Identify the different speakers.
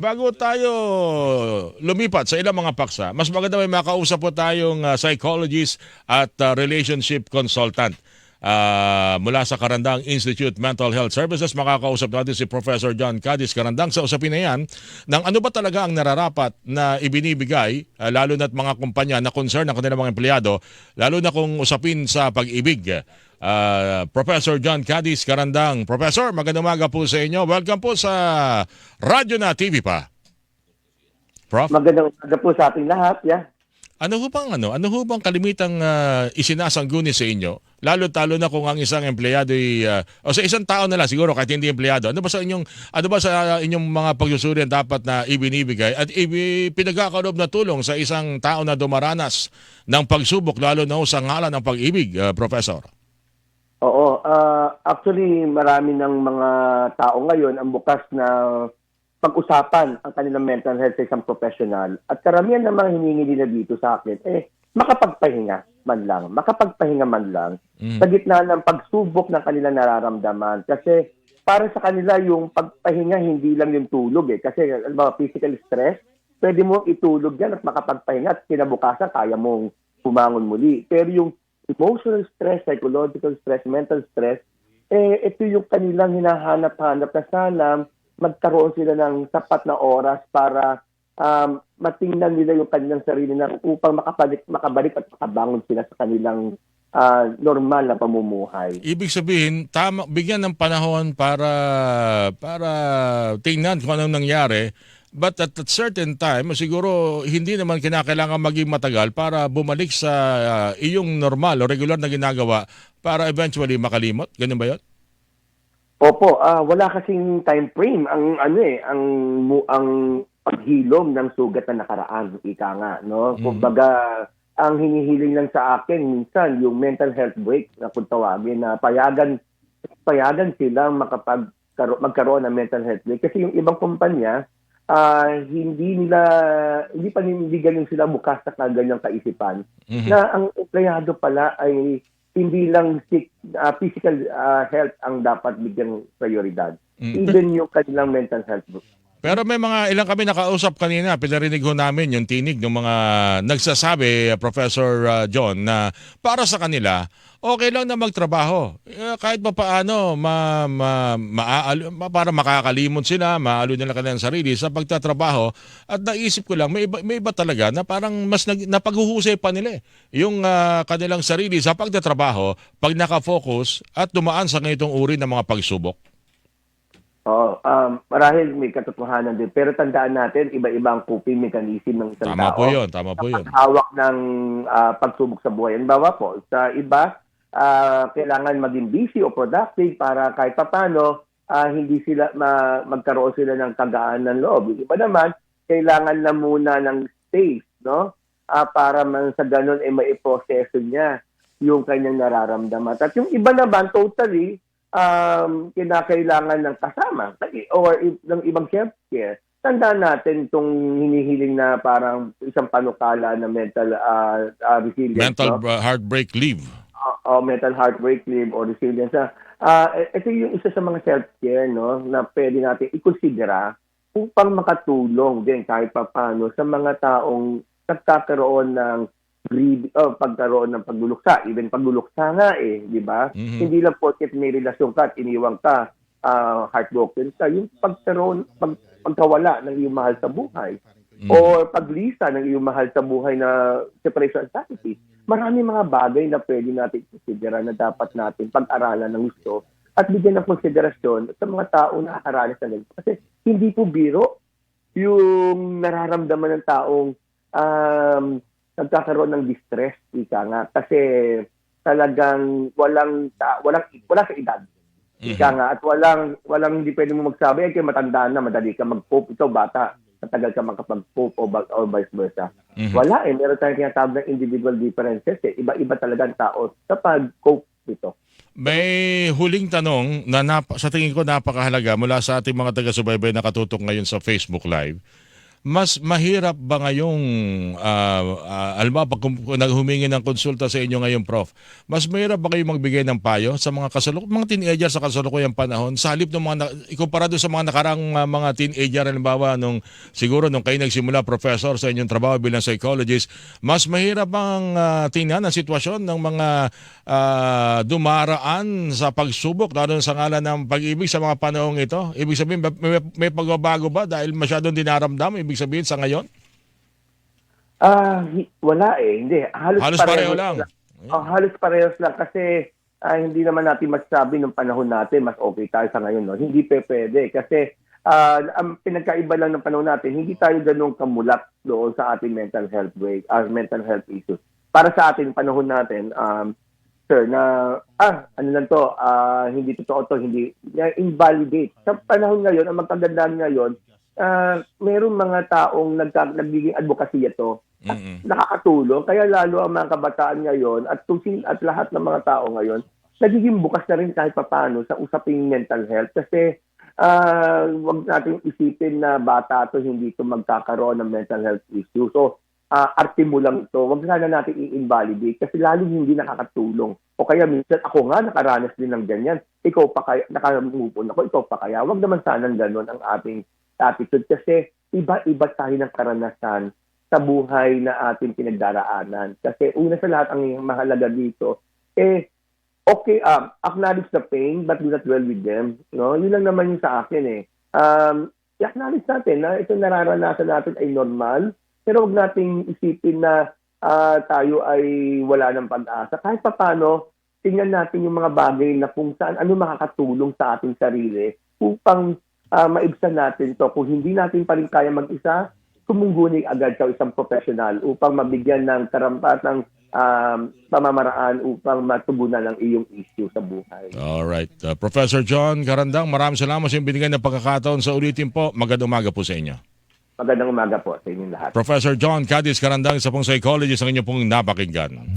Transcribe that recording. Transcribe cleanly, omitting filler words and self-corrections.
Speaker 1: Bago tayo lumipat sa ilang mga paksa, mas maganda may makausap po tayong psychologist at relationship consultant mula sa Karandang Institute Mental Health Services. Makakausap natin si Professor John Cadiz Karandang sa usapin na yan ng ano ba talaga ang nararapat na ibinibigay, lalo na't mga kumpanya na concern ng kanilang mga empleyado, lalo na kung usapin sa pag-ibig. Professor John Cadiz Karandang. Professor, magandang umaga po sa inyo. Welcome po sa Radyo na TV pa. Prof,
Speaker 2: Magandang umaga po sa ating lahat. Yeah.
Speaker 1: ano ho bang kalimitang isinasangguni sa inyo? Lalo-talo na kung ang isang empleyado ay o sa isang tao na lang siguro kahit hindi empleyado. Ano ba sa inyong mga pagsusuri ang dapat na ibinibigay at pinagkakalob na tulong sa isang tao na dumaranas ng pagsubok lalo na ho sa ngalan ng pag-ibig, Professor?
Speaker 2: Oo. Actually, marami ng mga tao ngayon ang bukas na pag-usapan ang kanilang mental health sa isang professional. At karamihan ng mga hiningi nila dito sa akin, makapagpahinga man lang sa gitna ng pagsubok ng kanilang nararamdaman. Kasi para sa kanila yung pagpahinga hindi lang yung tulog eh. Kasi physical stress, pwede mo itulog yan at makapagpahinga at kinabukasan kaya mong bumangon muli. Pero yung emotional stress, psychological stress, mental stress, ito yung kanilang hinahanap-hanap na sana magkaroon sila ng sapat na oras para matingnan nila yung kanilang sarili na upang makabalik at makabangon sila sa kanilang normal na pamumuhay.
Speaker 1: Ibig sabihin, bigyan ng panahon para tingnan kung anong nangyari. But at a certain time, siguro hindi naman kinakailangan maging matagal para bumalik sa iyong normal o regular na ginagawa para eventually makalimot. Ganun ba 'yon?
Speaker 2: Opo, wala kasing time frame ang paghilom ng sugat na nakaraan, ika nga, no? Kumbaga, ang hinihiling lang sa akin minsan yung mental health break na kung tawagin na payagan silang magkaroon ng mental health break kasi yung ibang kumpanya hindi panindigan yung sila bukas sa kaganyang kaisipan na ang empleyado pala ay hindi lang physical health ang dapat bigyang prioridad. Even yung kanilang mental health.
Speaker 1: Pero may mga ilang kami nakausap kanina, pinarinig ho namin yung tinig ng mga nagsasabi, Professor John, na para sa kanila, okay lang na magtrabaho. Kahit pa paano, para makakalimot sila, maalo nila kanilang sarili sa pagtatrabaho. At naisip ko lang, may iba talaga na parang mas napaghuhusay pa nila yung kanilang sarili sa pagtatrabaho pag nakafocus at dumaan sa ganitong uri ng mga pagsubok.
Speaker 2: Oo, marahil may katotohanan din. Pero tandaan natin, iba-ibang coping mechanism ng isang
Speaker 1: Tama
Speaker 2: tao.
Speaker 1: tama po yun.
Speaker 2: Hawak ng pagsubok sa buhay. Halimbawa po, sa iba, kailangan maging busy o productive para kahit papano, hindi sila magkaroon sila ng kagaan ng loob. Yung iba naman, kailangan na muna ng space, no? Para man sa ganun, maiproseso niya yung kanyang nararamdaman. At yung iba naman, totally, kinakailangan ng kasama or ng ibang healthcare. Tandaan natin itong hinihiling na parang isang panukala na mental resilience.
Speaker 1: Mental heartbreak leave.
Speaker 2: Mental heartbreak leave or resilience. Ito yung isa sa mga self-care, no, na pwede natin ikonsidera upang makatulong din kahit pa paano sa mga taong nagkakaroon ng pagkaroon ng pagluluksa. Even pagluluksa nga di ba? Hindi lang porket may relasyon ka at iniwang ka, heartbroken ka. Yung pagkawala ng iyong mahal sa buhay or paglisa ng iyong mahal sa buhay na separation anxiety. Marami mga bagay na pwede natin konsidera na dapat natin pag-aralan ng gusto at bigyan ng konsiderasyon sa mga tao na nakakaranas ng ganito. Kasi hindi po biro yung nararamdaman ng taong nagkakaroon ng distress, ika nga, kasi talagang walang sa edad. Ika nga, at walang hindi pwede mo magsabi, kaya matanda na, madali ka mag-cope. Ito, bata, matagal ka makapag-cope o vice versa. Wala meron tayong tinatawag ng individual differences. Iba-iba talaga ang tao sa pag-cope dito.
Speaker 1: May huling tanong na sa tingin ko napakahalaga mula sa ating mga taga-subaybay na katutok ngayon sa Facebook Live. mas mahirap ba ngayong, alam mo, pag kung naghumingi ng konsulta sa inyo ngayon, Prof, mas mahirap ba kayo magbigay ng payo sa mga mga teenager sa kasalukuyang panahon sa halip ng ikumpara doon sa mga nakarang mga teenager, halimbawa, siguro nung kayo nagsimula, Professor, sa inyong trabaho bilang psychologist, mas mahirap bang tingnan ang sitwasyon ng mga dumaraan sa pagsubok, lalo sa ngalan ng pag-ibig sa mga panahong ito? Ibig sabihin, may pagbabago ba dahil masyadong dinaramdam? Ibig sabihin sa ngayon?
Speaker 2: Wala eh. Hindi.
Speaker 1: Halos pareho lang.
Speaker 2: Halos parehas lang kasi hindi naman natin masasabi nung panahon natin mas okay tayo sa ngayon. No? Hindi pwede kasi ang pinagkaiba lang ng panahon natin, hindi tayo ganun kamulat doon sa ating mental mental health issues. Para sa ating panahon natin, sir, na ano lang to, hindi totoo to, hindi invalidate. Sa panahon ngayon, ang magkagandaan ngayon, mayroong mga taong nagiging advokasya to at nakakatulong. Kaya lalo ang mga kabataan ngayon at lahat ng mga tao ngayon, nagiging bukas na rin kahit papaano sa usaping mental health. Kasi wag natin isipin na bata to, hindi to magkakaroon ng mental health issue. So, arte mo lang ito. Wag sana natin i-invalidate kasi lalong hindi nakakatulong. O kaya minsan ako nga nakaranas din ng ganyan. Ikaw pa kaya, nakamove on ako, ikaw pa kaya. Wag naman sanang ganun ang ating attitude kasi iba-iba tayo ng karanasan sa buhay na ating pinagdaraanan. Kasi una sa lahat, ang mahalaga dito, okay, acknowledge the pain but do not dwell with them. No? Yun lang naman yung sa akin eh. I-acknowledge natin na ito nararanasan natin ay normal, pero huwag nating isipin na tayo ay wala ng pag-asa. Kahit pa paano, tingnan natin yung mga bagay na kung saan, ano makakatulong sa ating sarili upang maibsan natin to. Kung hindi natin pa rin kaya mag-isa, kumungguni agad sa isang professional upang mabigyan ng karampatang pamamaraan upang matubunan ang iyong issue sa buhay.
Speaker 1: Alright. Professor John Carandang, maraming salamat sa binigay na pagkakataon sa ulitin po. Magandang umaga po sa inyo.
Speaker 2: Magandang umaga po sa inyong lahat.
Speaker 1: Professor John Cadiz Carandang, isa pong psychologist ang inyo pong napakinggan.